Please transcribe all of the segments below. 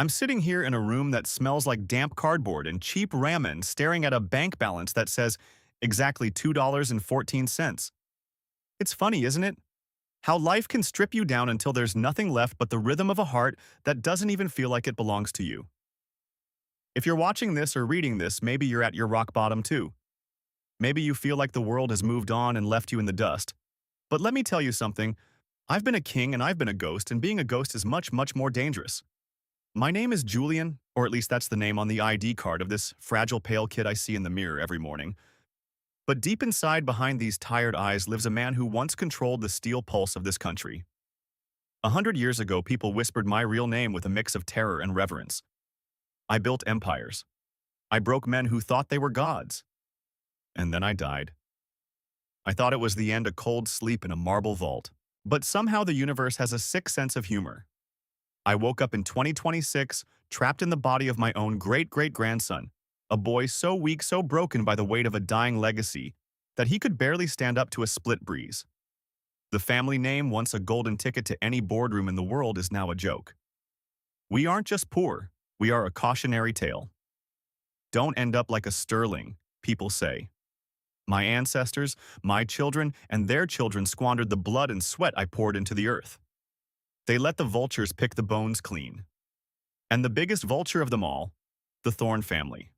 I'm sitting here in a room that smells like damp cardboard and cheap ramen, staring at a bank balance that says exactly $2.14. It's funny, isn't it? How life can strip you down until there's nothing left but the rhythm of a heart that doesn't even feel like it belongs to you. If you're watching this or reading this, maybe you're at your rock bottom too. Maybe you feel like the world has moved on and left you in the dust. But let me tell you something. I've been a king and I've been a ghost, and being a ghost is much, much more dangerous. My name is Julian, or at least that's the name on the ID card of this fragile pale kid I see in the mirror every morning. But deep inside behind these tired eyes lives a man who once controlled the steel pulse of this country. 100 years ago, people whispered my real name with a mix of terror and reverence. I built empires. I broke men who thought they were gods. And then I died. I thought it was the end, a cold sleep in a marble vault. But somehow the universe has a sick sense of humor. I woke up in 2026, trapped in the body of my own great-great-grandson, a boy so weak, so broken by the weight of a dying legacy, that he could barely stand up to a split breeze. The family name, once a golden ticket to any boardroom in the world, is now a joke. We aren't just poor, we are a cautionary tale. Don't end up like a Sterling, people say. My ancestors, my children, and their children squandered the blood and sweat I poured into the earth. They let the vultures pick the bones clean. And the biggest vulture of them all, the Thorn family.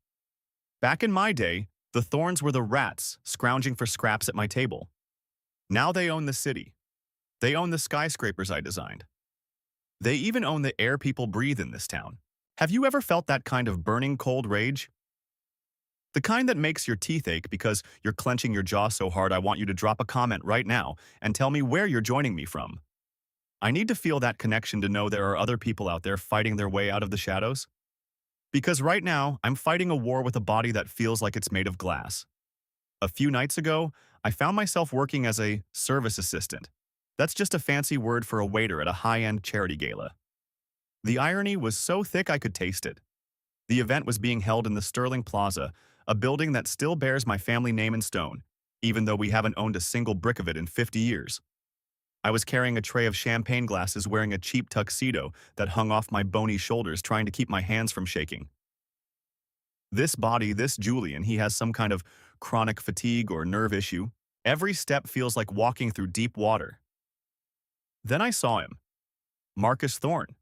Back in my day, the Thorns were the rats scrounging for scraps at my table. Now they own the city. They own the skyscrapers I designed. They even own the air people breathe in this town. Have you ever felt that kind of burning cold rage? The kind that makes your teeth ache because you're clenching your jaw so hard I want you to drop a comment right now and tell me where you're joining me from. I need to feel that connection to know there are other people out there fighting their way out of the shadows. Because right now, I'm fighting a war with a body that feels like it's made of glass. A few nights ago, I found myself working as a service assistant. That's just a fancy word for a waiter at a high-end charity gala. The irony was so thick I could taste it. The event was being held in the Sterling Plaza, a building that still bears my family name in stone, even though we haven't owned a single brick of it in 50 years. I was carrying a tray of champagne glasses, wearing a cheap tuxedo that hung off my bony shoulders, trying to keep my hands from shaking. This body, this Julian, he has some kind of chronic fatigue or nerve issue. Every step feels like walking through deep water. Then I saw him. Marcus Thorne.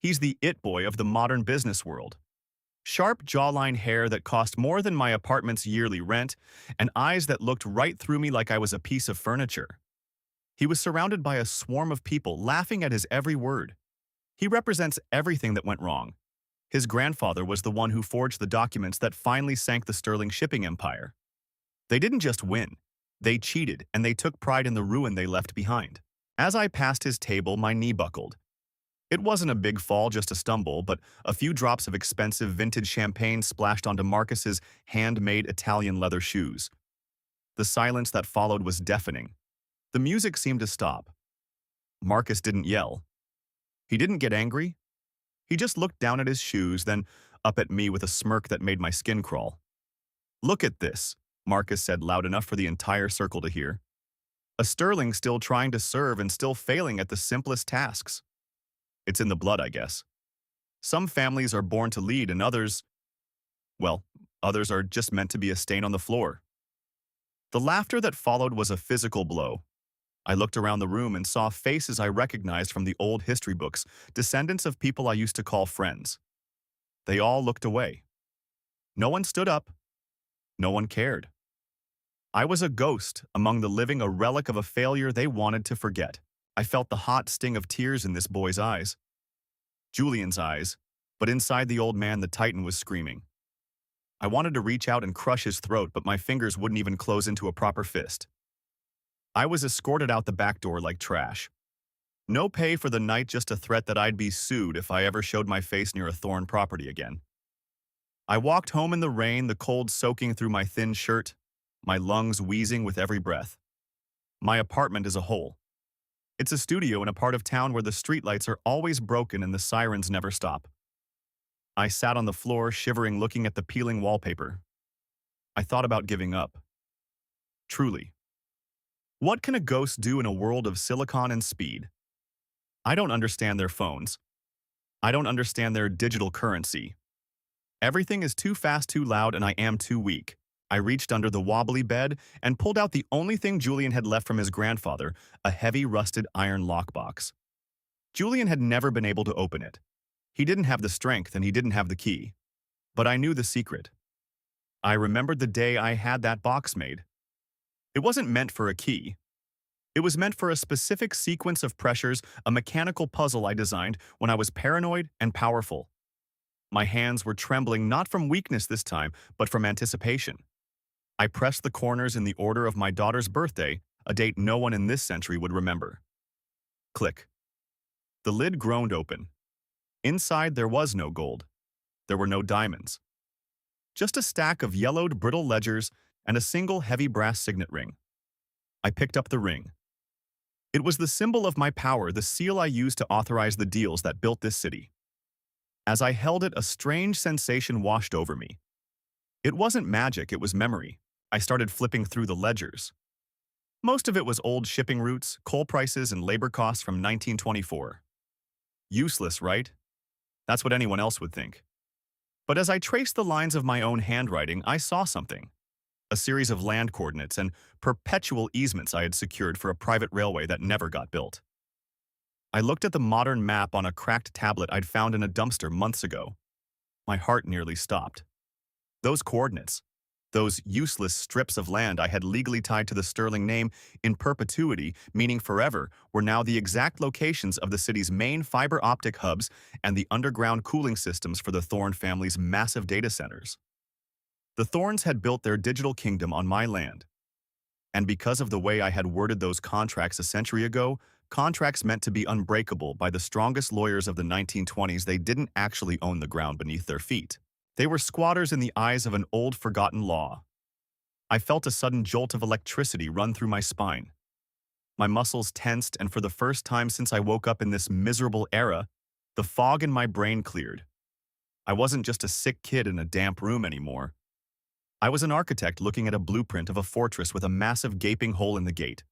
He's the it boy of the modern business world. Sharp jawline hair that cost more than my apartment's yearly rent, and eyes that looked right through me like I was a piece of furniture. He was surrounded by a swarm of people laughing at his every word. He represents everything that went wrong. His grandfather was the one who forged the documents that finally sank the Sterling shipping empire. They didn't just win. They cheated, and they took pride in the ruin they left behind. As I passed his table, my knee buckled. It wasn't a big fall, just a stumble, but a few drops of expensive vintage champagne splashed onto Marcus's handmade Italian leather shoes. The silence that followed was deafening. The music seemed to stop. Marcus didn't yell. He didn't get angry. He just looked down at his shoes, then up at me with a smirk that made my skin crawl. "Look at this," Marcus said loud enough for the entire circle to hear. A Sterling still trying to serve and still failing at the simplest tasks. It's in the blood, I guess. Some families are born to lead and others, well, others are just meant to be a stain on the floor. The laughter that followed was a physical blow. I looked around the room and saw faces I recognized from the old history books, descendants of people I used to call friends. They all looked away. No one stood up. No one cared. I was a ghost among the living, a relic of a failure they wanted to forget. I felt the hot sting of tears in this boy's eyes. Julian's eyes, but inside the old man the Titan was screaming. I wanted to reach out and crush his throat, but my fingers wouldn't even close into a proper fist. I was escorted out the back door like trash. No pay for the night, just a threat that I'd be sued if I ever showed my face near a Thorn property again. I walked home in the rain, the cold soaking through my thin shirt, my lungs wheezing with every breath. My apartment is a hole. It's a studio in a part of town where the streetlights are always broken and the sirens never stop. I sat on the floor, shivering, looking at the peeling wallpaper. I thought about giving up. Truly. What can a ghost do in a world of silicon and speed? I don't understand their phones. I don't understand their digital currency. Everything is too fast, too loud, and I am too weak. I reached under the wobbly bed and pulled out the only thing Julian had left from his grandfather, a heavy rusted iron lockbox. Julian had never been able to open it. He didn't have the strength and he didn't have the key. But I knew the secret. I remembered the day I had that box made. It wasn't meant for a key. It was meant for a specific sequence of pressures, a mechanical puzzle I designed when I was paranoid and powerful. My hands were trembling not from weakness this time, but from anticipation. I pressed the corners in the order of my daughter's birthday, a date no one in this century would remember. Click. The lid groaned open. Inside there was no gold. There were no diamonds. Just a stack of yellowed brittle ledgers and a single heavy brass signet ring. I picked up the ring. It was the symbol of my power, the seal I used to authorize the deals that built this city. As I held it, a strange sensation washed over me. It wasn't magic, it was memory. I started flipping through the ledgers. Most of it was old shipping routes, coal prices, and labor costs from 1924. Useless, right? That's what anyone else would think. But as I traced the lines of my own handwriting, I saw something. A series of land coordinates and perpetual easements I had secured for a private railway that never got built. I looked at the modern map on a cracked tablet I'd found in a dumpster months ago. My heart nearly stopped. Those coordinates, those useless strips of land I had legally tied to the sterling name in perpetuity, meaning forever, were now the exact locations of the city's main fiber optic hubs and the underground cooling systems for the Thorne family's massive data centers. The Thornes had built their digital kingdom on my land. And because of the way I had worded those contracts a century ago, contracts meant to be unbreakable by the strongest lawyers of the 1920s, they didn't actually own the ground beneath their feet. They were squatters in the eyes of an old forgotten law. I felt a sudden jolt of electricity run through my spine. My muscles tensed, and for the first time since I woke up in this miserable era, the fog in my brain cleared. I wasn't just a sick kid in a damp room anymore. I was an architect looking at a blueprint of a fortress with a massive gaping hole in the gate.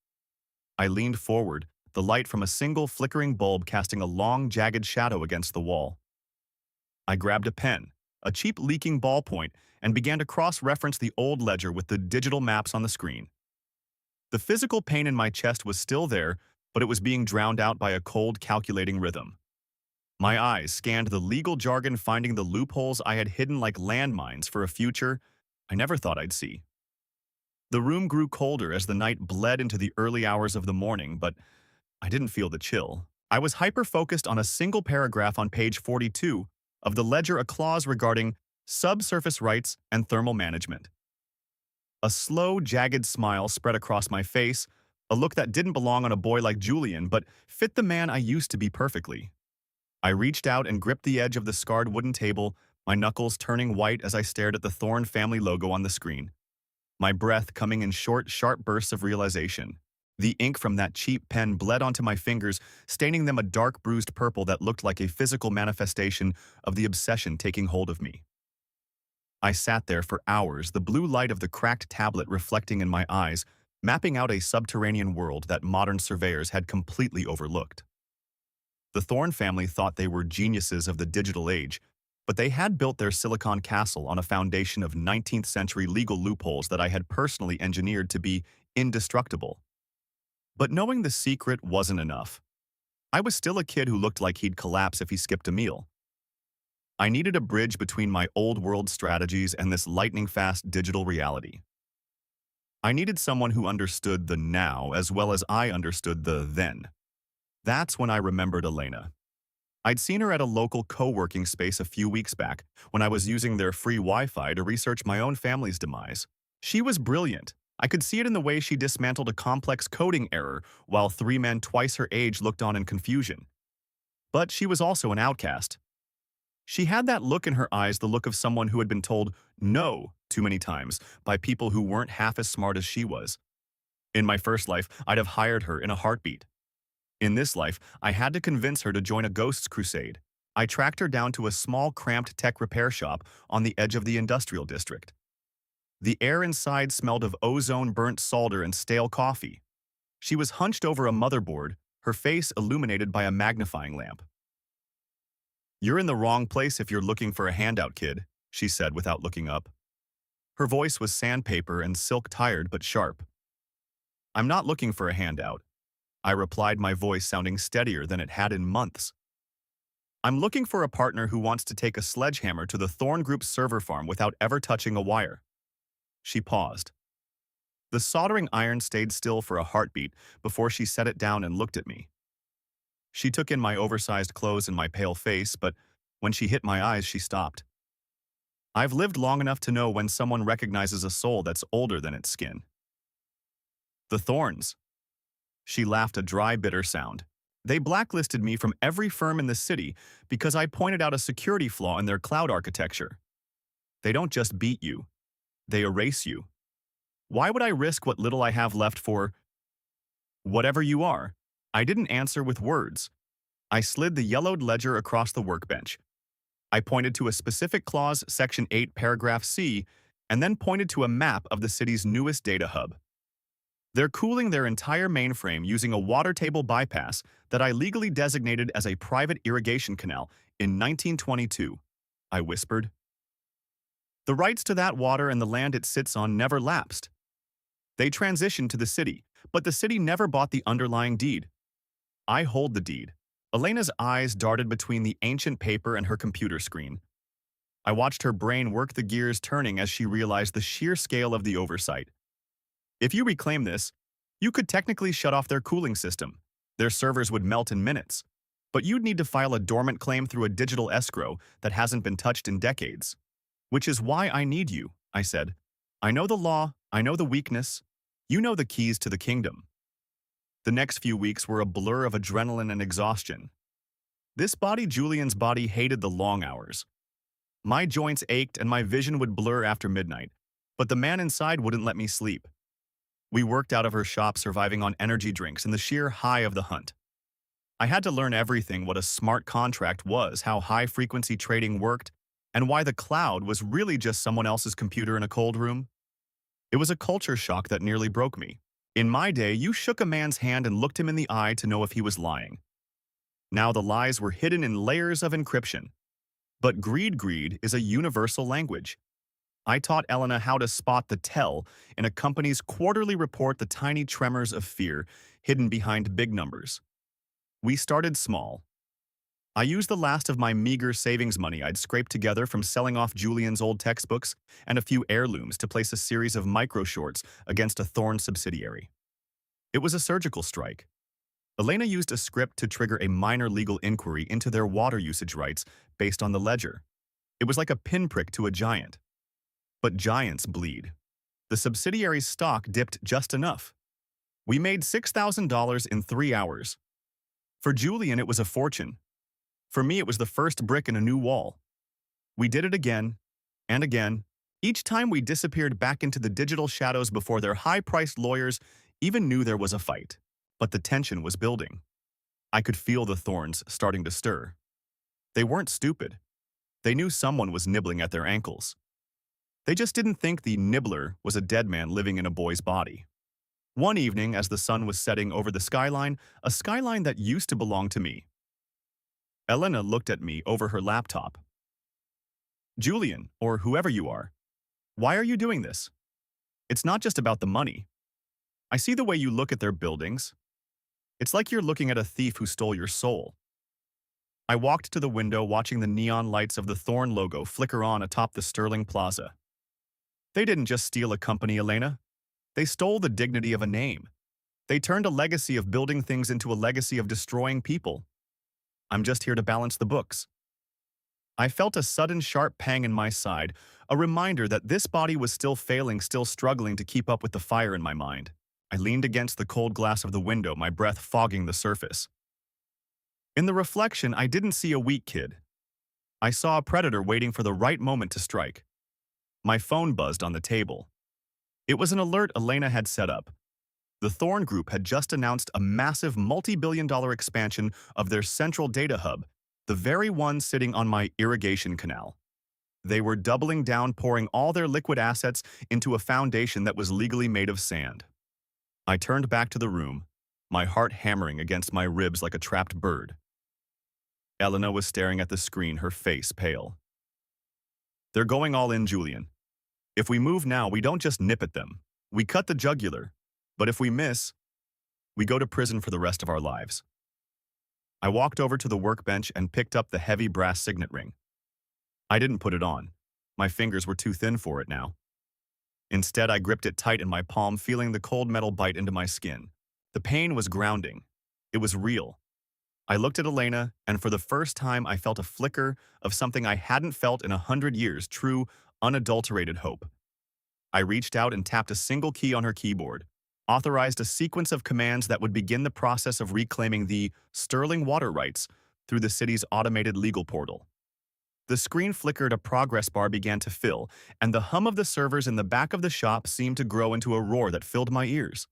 I leaned forward, the light from a single flickering bulb casting a long, jagged shadow against the wall. I grabbed a pen, a cheap leaking ballpoint, and began to cross-reference the old ledger with the digital maps on the screen. The physical pain in my chest was still there, but it was being drowned out by a cold, calculating rhythm. My eyes scanned the legal jargon, finding the loopholes I had hidden like landmines for a future I never thought I'd see. The room grew colder as the night bled into the early hours of the morning, but I didn't feel the chill. I was hyper-focused on a single paragraph on page 42 of the ledger, a clause regarding subsurface rights and thermal management. A slow, jagged smile spread across my face, a look that didn't belong on a boy like Julian, but fit the man I used to be perfectly. I reached out and gripped the edge of the scarred wooden table, my knuckles turning white as I stared at the Thorne family logo on the screen. My breath coming in short, sharp bursts of realization. The ink from that cheap pen bled onto my fingers, staining them a dark, bruised purple that looked like a physical manifestation of the obsession taking hold of me. I sat there for hours, the blue light of the cracked tablet reflecting in my eyes, mapping out a subterranean world that modern surveyors had completely overlooked. The Thorne family thought they were geniuses of the digital age, but they had built their Silicon Castle on a foundation of 19th century legal loopholes that I had personally engineered to be indestructible. But knowing the secret wasn't enough. I was still a kid who looked like he'd collapse if he skipped a meal. I needed a bridge between my old-world strategies and this lightning-fast digital reality. I needed someone who understood the now as well as I understood the then. That's when I remembered Elena. I'd seen her at a local co-working space a few weeks back when I was using their free Wi-Fi to research my own family's demise. She was brilliant. I could see it in the way she dismantled a complex coding error while three men twice her age looked on in confusion. But she was also an outcast. She had that look in her eyes, the look of someone who had been told no too many times by people who weren't half as smart as she was. In my first life, I'd have hired her in a heartbeat. In this life, I had to convince her to join a ghosts crusade. I tracked her down to a small, cramped tech repair shop on the edge of the industrial district. The air inside smelled of ozone, burnt solder, and stale coffee. She was hunched over a motherboard, her face illuminated by a magnifying lamp. You're in the wrong place if you're looking for a handout, kid, she said without looking up. Her voice was sandpaper and silk-tired but sharp. I'm not looking for a handout, I replied, my voice sounding steadier than it had in months. I'm looking for a partner who wants to take a sledgehammer to the Thorn Group's server farm without ever touching a wire. She paused. The soldering iron stayed still for a heartbeat before she set it down and looked at me. She took in my oversized clothes and my pale face, but when she hit my eyes, she stopped. I've lived long enough to know when someone recognizes a soul that's older than its skin. The Thorns. She laughed a dry, bitter sound. They blacklisted me from every firm in the city because I pointed out a security flaw in their cloud architecture. They don't just beat you, they erase you. Why would I risk what little I have left for whatever you are? I didn't answer with words. I slid the yellowed ledger across the workbench. I pointed to a specific clause, Section 8, Paragraph C, and then pointed to a map of the city's newest data hub. They're cooling their entire mainframe using a water table bypass that I legally designated as a private irrigation canal in 1922, I whispered. The rights to that water and the land it sits on never lapsed. They transitioned to the city, but the city never bought the underlying deed. I hold the deed. Elena's eyes darted between the ancient paper and her computer screen. I watched her brain work the gears turning as she realized the sheer scale of the oversight. If you reclaim this, you could technically shut off their cooling system. Their servers would melt in minutes. But you'd need to file a dormant claim through a digital escrow that hasn't been touched in decades. Which is why I need you, I said. I know the law, I know the weakness. You know the keys to the kingdom. The next few weeks were a blur of adrenaline and exhaustion. This body, Julian's body, hated the long hours. My joints ached and my vision would blur after midnight, but the man inside wouldn't let me sleep. We worked out of her shop, surviving on energy drinks and the sheer high of the hunt. I had to learn everything: what a smart contract was, how high-frequency trading worked, and why the cloud was really just someone else's computer in a cold room. It was a culture shock that nearly broke me. In my day, you shook a man's hand and looked him in the eye to know if he was lying. Now the lies were hidden in layers of encryption. But greed is a universal language. I taught Elena how to spot the tell in a company's quarterly report, the tiny tremors of fear hidden behind big numbers. We started small. I used the last of my meager savings money I'd scraped together from selling off Julian's old textbooks and a few heirlooms to place a series of micro-shorts against a Thorn subsidiary. It was a surgical strike. Elena used a script to trigger a minor legal inquiry into their water usage rights based on the ledger. It was like a pinprick to a giant. But giants bleed. The subsidiary's stock dipped just enough. We made $6,000 in 3 hours. For Julian, it was a fortune. For me, it was the first brick in a new wall. We did it again and again. Each time we disappeared back into the digital shadows before their high-priced lawyers even knew there was a fight. But the tension was building. I could feel the thorns starting to stir. They weren't stupid. They knew someone was nibbling at their ankles. They just didn't think the nibbler was a dead man living in a boy's body. One evening, as the sun was setting over the skyline, a skyline that used to belong to me, Elena looked at me over her laptop. Julian, or whoever you are, why are you doing this? It's not just about the money. I see the way you look at their buildings. It's like you're looking at a thief who stole your soul. I walked to the window, watching the neon lights of the Thorn logo flicker on atop the Sterling Plaza. They didn't just steal a company, Elena. They stole the dignity of a name. They turned a legacy of building things into a legacy of destroying people. I'm just here to balance the books. I felt a sudden sharp pang in my side, a reminder that this body was still failing, still struggling to keep up with the fire in my mind. I leaned against the cold glass of the window, my breath fogging the surface. In the reflection, I didn't see a weak kid. I saw a predator waiting for the right moment to strike. My phone buzzed on the table. It was an alert Elena had set up. The Thorn Group had just announced a massive multi-billion-dollar expansion of their central data hub, the very one sitting on my irrigation canal. They were doubling down, pouring all their liquid assets into a foundation that was legally made of sand. I turned back to the room, my heart hammering against my ribs like a trapped bird. Elena was staring at the screen, her face pale. They're going all in, Julian. If we move now, we don't just nip at them. We cut the jugular. But if we miss, we go to prison for the rest of our lives. I walked over to the workbench and picked up the heavy brass signet ring. I didn't put it on. My fingers were too thin for it now. Instead, I gripped it tight in my palm, feeling the cold metal bite into my skin. The pain was grounding. It was real. I looked at Elena, and for the first time I felt a flicker of something I hadn't felt in 100 years, true, unadulterated hope. I reached out and tapped a single key on her keyboard, authorized a sequence of commands that would begin the process of reclaiming the sterling water rights through the city's automated legal portal. The screen flickered, a progress bar began to fill, and the hum of the servers in the back of the shop seemed to grow into a roar that filled my ears.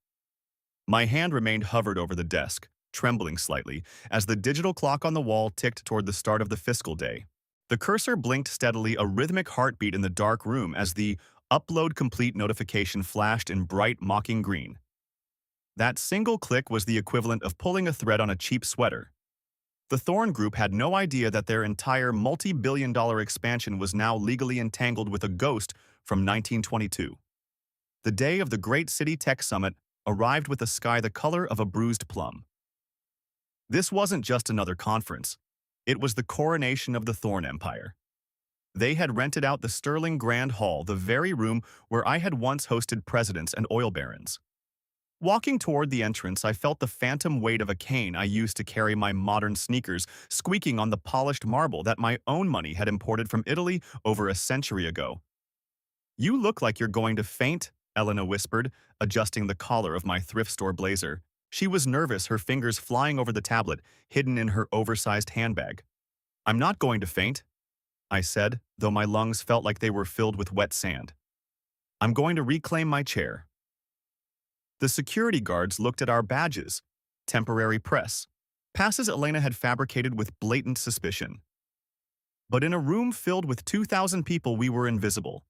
My hand remained hovered over the desk, trembling slightly, as the digital clock on the wall ticked toward the start of the fiscal day. The cursor blinked steadily, a rhythmic heartbeat in the dark room as the upload complete notification flashed in bright, mocking green. That single click was the equivalent of pulling a thread on a cheap sweater. The Thorn Group had no idea that their entire multi-billion-dollar expansion was now legally entangled with a ghost from 1922. The day of the Great City Tech Summit arrived with a sky the color of a bruised plum. This wasn't just another conference. It was the coronation of the Thorn Empire. They had rented out the Sterling Grand Hall, the very room where I had once hosted presidents and oil barons. Walking toward the entrance, I felt the phantom weight of a cane I used to carry my modern sneakers squeaking on the polished marble that my own money had imported from Italy over a century ago. "You look like you're going to faint," Elena whispered, adjusting the collar of my thrift store blazer. She was nervous, her fingers flying over the tablet, hidden in her oversized handbag. "I'm not going to faint," I said, though my lungs felt like they were filled with wet sand. "I'm going to reclaim my chair." The security guards looked at our badges, temporary press, passes Elena had fabricated with blatant suspicion. But in a room filled with 2,000 people, we were invisible.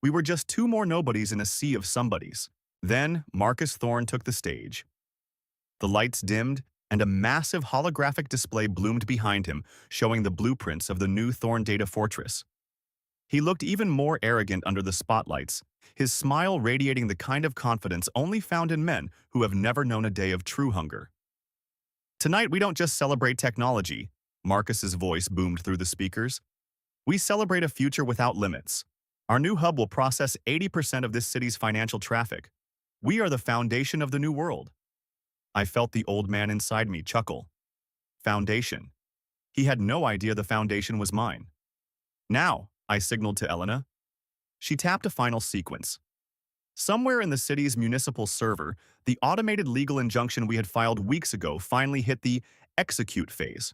We were just two more nobodies in a sea of somebodies. Then Marcus Thorn took the stage. The lights dimmed, and a massive holographic display bloomed behind him, showing the blueprints of the new Thorn data fortress. He looked even more arrogant under the spotlights, his smile radiating the kind of confidence only found in men who have never known a day of true hunger. "Tonight, we don't just celebrate technology," Marcus's voice boomed through the speakers. "We celebrate a future without limits. Our new hub will process 80% of this city's financial traffic. We are the foundation of the new world." I felt the old man inside me chuckle. Foundation. He had no idea the foundation was mine. "Now," I signaled to Elena. She tapped a final sequence. Somewhere in the city's municipal server, the automated legal injunction we had filed weeks ago finally hit the execute phase.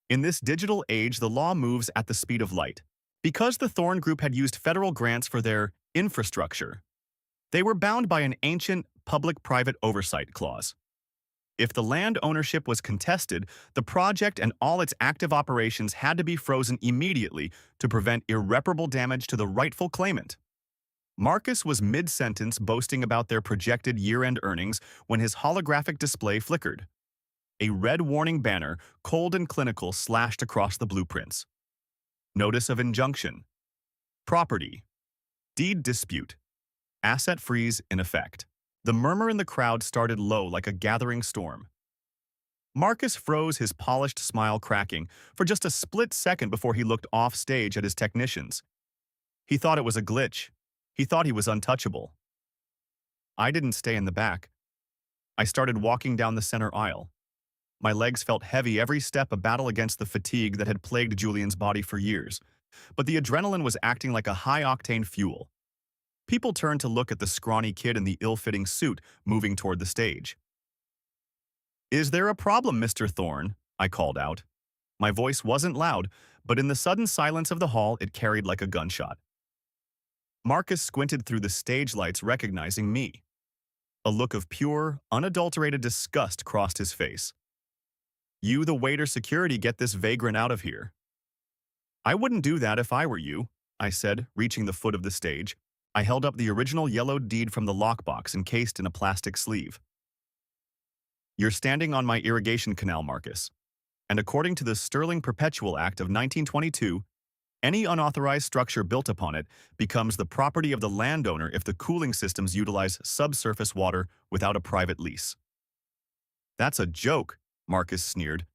In this digital age, the law moves at the speed of light. Because the Thorn Group had used federal grants for their infrastructure, they were bound by an ancient public-private oversight clause. If the land ownership was contested, the project and all its active operations had to be frozen immediately to prevent irreparable damage to the rightful claimant. Marcus was mid-sentence boasting about their projected year-end earnings when his holographic display flickered. A red warning banner, cold and clinical, slashed across the blueprints. Notice of injunction. Property. Deed dispute. Asset freeze in effect. The murmur in the crowd started low like a gathering storm. Marcus froze, his polished smile cracking, for just a split second before he looked off stage at his technicians. He thought it was a glitch. He thought he was untouchable. I didn't stay in the back. I started walking down the center aisle. My legs felt heavy, every step a battle against the fatigue that had plagued Julian's body for years. But the adrenaline was acting like a high-octane fuel. People turned to look at the scrawny kid in the ill-fitting suit moving toward the stage. "Is there a problem, Mr. Thorn?" I called out. My voice wasn't loud, but in the sudden silence of the hall, it carried like a gunshot. Marcus squinted through the stage lights, recognizing me. A look of pure, unadulterated disgust crossed his face. "You, the waiter security, get this vagrant out of here." "I wouldn't do that if I were you," I said, reaching the foot of the stage. I held up the original yellowed deed from the lockbox encased in a plastic sleeve. "You're standing on my irrigation canal, Marcus. and according to the Sterling Perpetual Act of 1922, any unauthorized structure built upon it becomes the property of the landowner if the cooling systems utilize subsurface water without a private lease. That's a joke, Marcus sneered,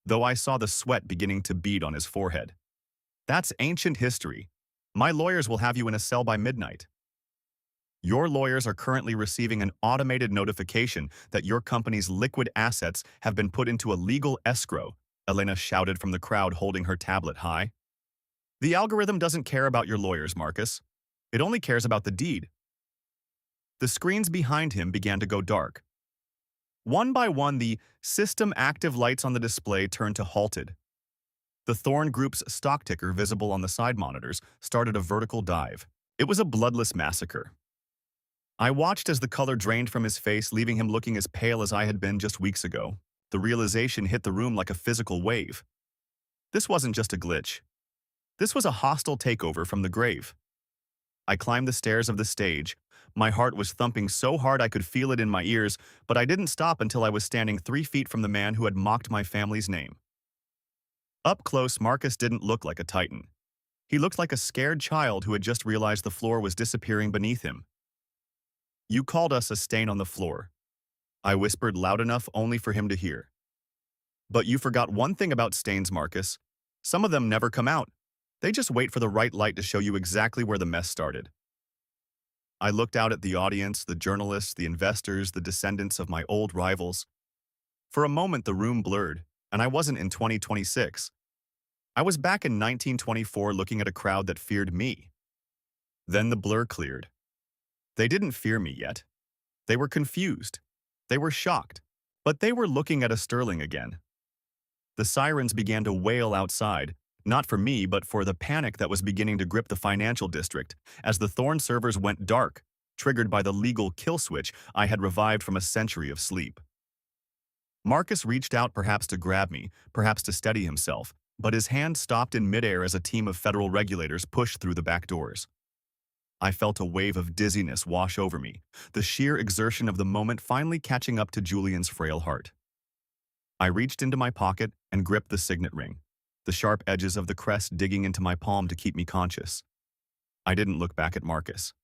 though I saw the sweat beginning to bead on his forehead. That's ancient history. My lawyers will have you in a cell by midnight. Your lawyers are currently receiving an automated notification that your company's liquid assets have been put into a legal escrow, Elena shouted from the crowd holding her tablet high. The algorithm doesn't care about your lawyers, Marcus. It only cares about the deed. The screens behind him began to go dark. One by one, the system active lights on the display turned to halted. The Thorn Group's stock ticker, visible on the side monitors, started a vertical dive. It was a bloodless massacre. I watched as the color drained from his face, leaving him looking as pale as I had been just weeks ago. The realization hit the room like a physical wave. This wasn't just a glitch. This was a hostile takeover from the grave. I climbed the stairs of the stage. My heart was thumping so hard I could feel it in my ears, but I didn't stop until I was standing 3 feet from the man who had mocked my family's name. Up close, Marcus didn't look like a titan. He looked like a scared child who had just realized the floor was disappearing beneath him. You called us a stain on the floor. I whispered loud enough only for him to hear. But you forgot one thing about stains, Marcus. Some of them never come out. They just wait for the right light to show you exactly where the mess started. I looked out at the audience, the journalists, the investors, the descendants of my old rivals. For a moment, the room blurred, and I wasn't in 2026. I was back in 1924 looking at a crowd that feared me. Then the blur cleared. They didn't fear me yet. They were confused. They were shocked. But they were looking at a Sterling again. The sirens began to wail outside, not for me, but for the panic that was beginning to grip the financial district as the Thorn servers went dark, triggered by the legal kill switch I had revived from a century of sleep. Marcus reached out, perhaps to grab me, perhaps to steady himself, but his hand stopped in midair as a team of federal regulators pushed through the back doors. I felt a wave of dizziness wash over me, the sheer exertion of the moment finally catching up to Julian's frail heart. I reached into my pocket and gripped the signet ring, the sharp edges of the crest digging into my palm to keep me conscious. I didn't look back at Marcus.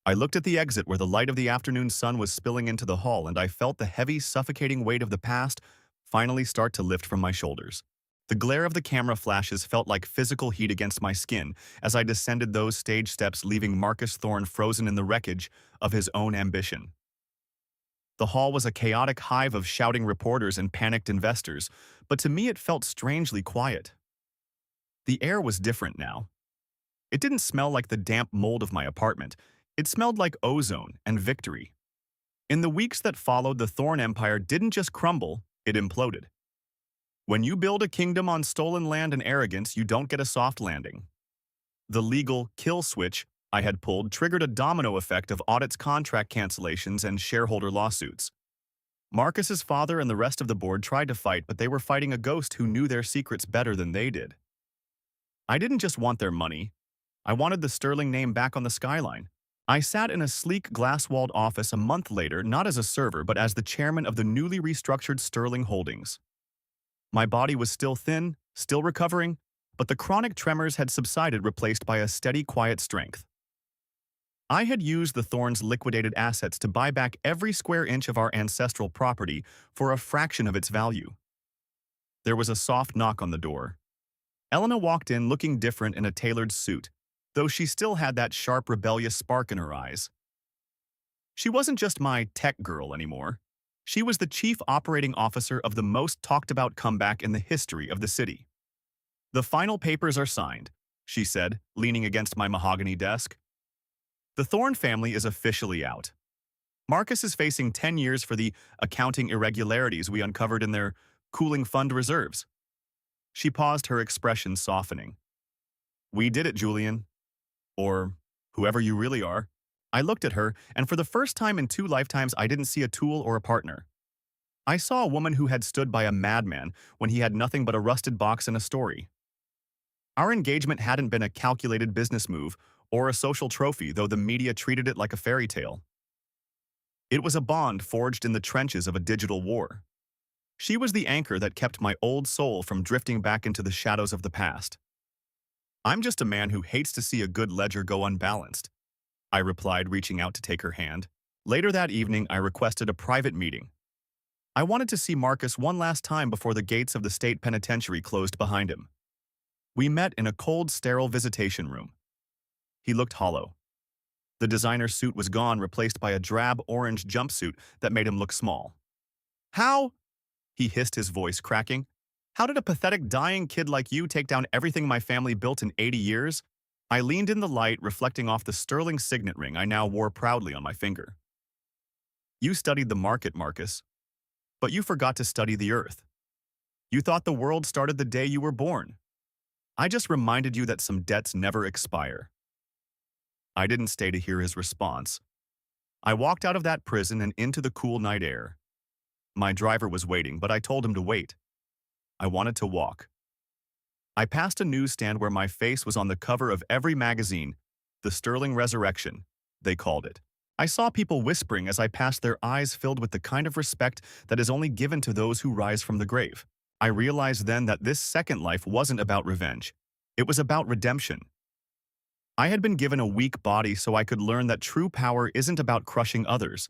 I looked at the exit where the light of the afternoon sun was spilling into the hall, and I felt the heavy, suffocating weight of the past finally start to lift from my shoulders. The glare of the camera flashes felt like physical heat against my skin as I descended those stage steps, leaving Marcus Thorn frozen in the wreckage of his own ambition. The hall was a chaotic hive of shouting reporters and panicked investors, but to me it felt strangely quiet. The air was different now. It didn't smell like the damp mold of my apartment. It smelled like ozone and victory. In the weeks that followed, the Thorn Empire didn't just crumble, it imploded. When you build a kingdom on stolen land and arrogance, you don't get a soft landing. The legal kill switch I had pulled triggered a domino effect of audits, contract cancellations, and shareholder lawsuits. Marcus's father and the rest of the board tried to fight, but they were fighting a ghost who knew their secrets better than they did. I didn't just want their money. I wanted the Sterling name back on the skyline. I sat in a sleek, glass-walled office a month later, not as a server, but as the chairman of the newly restructured Sterling Holdings. My body was still thin, still recovering, but the chronic tremors had subsided, replaced by a steady, quiet strength. I had used the Thorns' liquidated assets to buy back every square inch of our ancestral property for a fraction of its value. There was a soft knock on the door. Elena walked in looking different in a tailored suit, though she still had that sharp, rebellious spark in her eyes. She wasn't just my tech girl anymore. She was the chief operating officer of the most talked-about comeback in the history of the city. "The final papers are signed," she said, leaning against my mahogany desk. "The Thorn family is officially out. Marcus is facing 10 years for the accounting irregularities we uncovered in their cooling fund reserves." She paused, her expression softening. "We did it, Julian. Or whoever you really are." I looked at her, and for the first time in 2 lifetimes, I didn't see a tool or a partner. I saw a woman who had stood by a madman when he had nothing but a rusted box and a story. Our engagement hadn't been a calculated business move or a social trophy, though the media treated it like a fairy tale. It was a bond forged in the trenches of a digital war. She was the anchor that kept my old soul from drifting back into the shadows of the past. I'm just a man who hates to see a good ledger go unbalanced, I replied, reaching out to take her hand. Later that evening, I requested a private meeting. I wanted to see Marcus one last time before the gates of the state penitentiary closed behind him. We met in a cold, sterile visitation room. He looked hollow. The designer suit was gone, replaced by a drab orange jumpsuit that made him look small. How? He hissed, his voice cracking. How did a pathetic dying kid like you take down everything my family built in 80 years? I leaned in the light, reflecting off the sterling signet ring I now wore proudly on my finger. You studied the market, Marcus, but you forgot to study the earth. You thought the world started the day you were born. I just reminded you that some debts never expire. I didn't stay to hear his response. I walked out of that prison and into the cool night air. My driver was waiting, but I told him to wait. I wanted to walk. I passed a newsstand where my face was on the cover of every magazine, the Sterling Resurrection, they called it. I saw people whispering as I passed, their eyes filled with the kind of respect that is only given to those who rise from the grave. I realized then that this second life wasn't about revenge. It was about redemption. I had been given a weak body so I could learn that true power isn't about crushing others.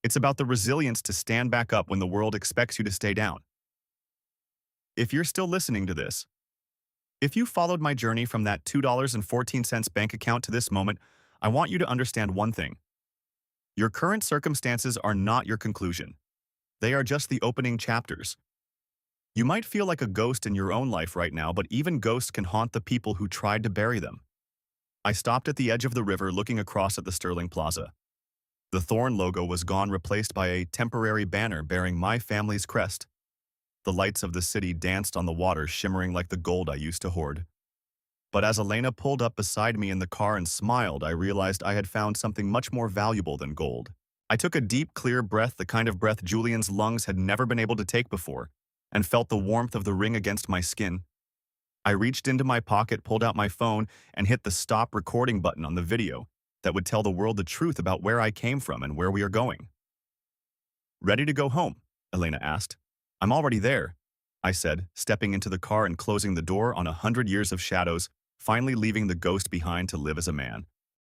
It's about the resilience to stand back up when the world expects you to stay down. If you're still listening to this, if you followed my journey from that $2.14 bank account to this moment, I want you to understand one thing. Your current circumstances are not your conclusion. They are just the opening chapters. You might feel like a ghost in your own life right now, but even ghosts can haunt the people who tried to bury them. I stopped at the edge of the river, looking across at the Sterling Plaza. The Thorn logo was gone, replaced by a temporary banner bearing my family's crest. The lights of the city danced on the water, shimmering like the gold I used to hoard. But as Elena pulled up beside me in the car and smiled, I realized I had found something much more valuable than gold. I took a deep, clear breath, the kind of breath Julian's lungs had never been able to take before, and felt the warmth of the ring against my skin. I reached into my pocket, pulled out my phone, and hit the stop recording button on the video that would tell the world the truth about where I came from and where we are going. Ready to go home? Elena asked. I'm already there, I said, stepping into the car and closing the door on 100 years of shadows, finally leaving the ghost behind to live as a man.